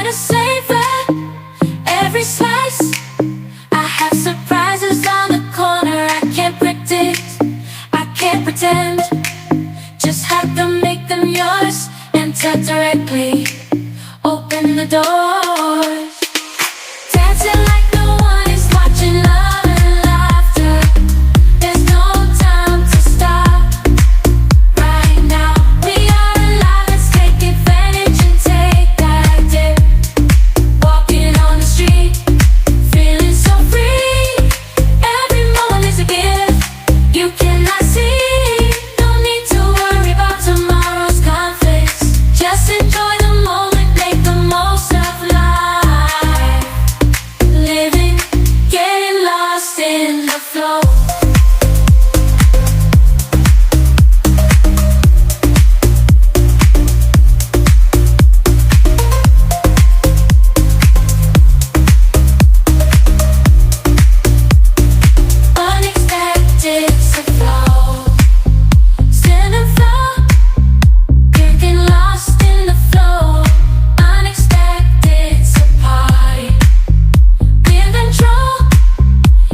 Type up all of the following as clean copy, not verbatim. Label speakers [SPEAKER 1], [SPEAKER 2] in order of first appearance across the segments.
[SPEAKER 1] to savor every slice. I have surprises on the corner I can't predict, I can't pretend. Just have to make them yours. Enter directly, open the doors. Dancing like no one is watching, love and laughter. There's no time to stop right now. We are alive, let's take advantage and take that dip. Walking on the street, feeling so free. Every moment is a gift you cannot see. No need to worry about tomorrow's conflicts. Just enjoy the moment, make the most of life. Living, getting lost in the flow. Unexpected to flow, stand and flow, getting lost in the flow. Unexpected to party, be in control,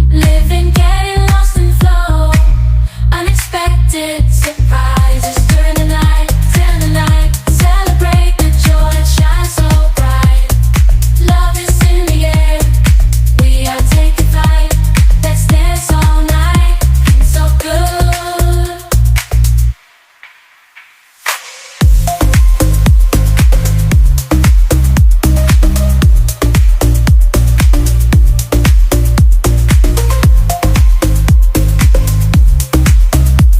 [SPEAKER 1] living, getting lost in flow. Unexpected surprises during the night, celebrate the joy that shines so bright. Love is in the air, we are taking flight. Let's dance all night, it's so good.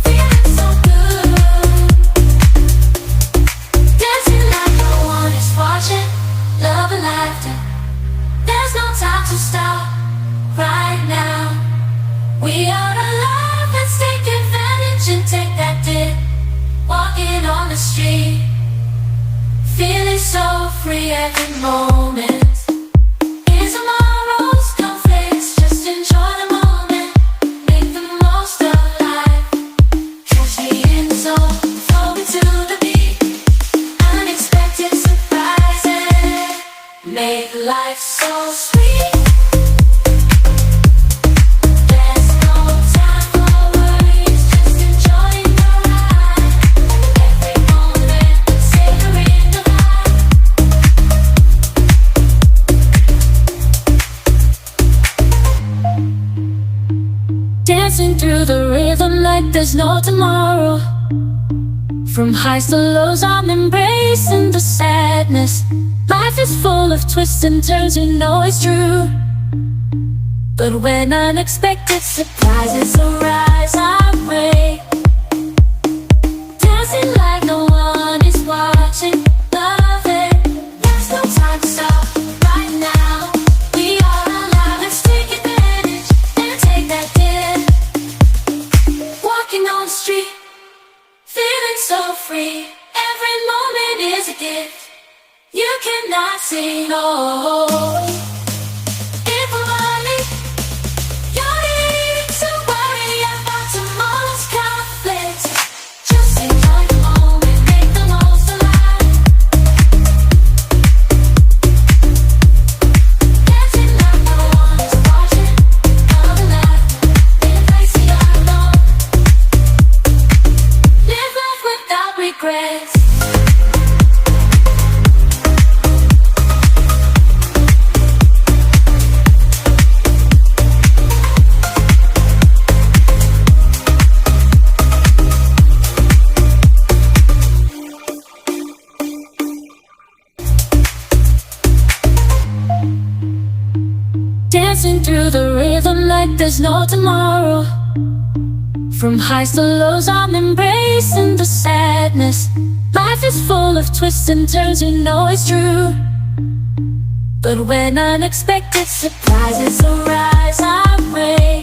[SPEAKER 1] Feeling so good, dancing like no one is watching, love and laughter. There's no time to stop right now. We are alive, let's take advantage and take that dip. Walking on the street, feeling so free every moment. In tomorrow's conflicts, just enjoy the moment, make the most of life. Catch me in the zone, flowing to the beat. Unexpected surprises make life so sweet. There's no time for worries, just enjoying the ride. Every moment, savoring the vibe. Dancing through the rhythm like there's no tomorrow. From highs to lows, I'm embracing the sadness. Life is full of twists and turns, you know it's true. But when unexpected surprises arise, I break. Dancing like no one is watching, love it. There's no time to stop right now. We are alive, let's take advantage and take that dip. Walking on the street, feeling so free. Every moment is a gift you cannot say no. If we're running, you don't need to worry about tomorrow's conflicts. Just enjoy the moment, make the most of life. Dancing like no one is watching, love and laughter, in a place we are alone. Live life without regrets. Dancing through the rhythm like there's no tomorrow. From highs to lows, I'm embracing the sadness. Life is full of twists and turns, you know it's true. But when unexpected surprises arise, I break.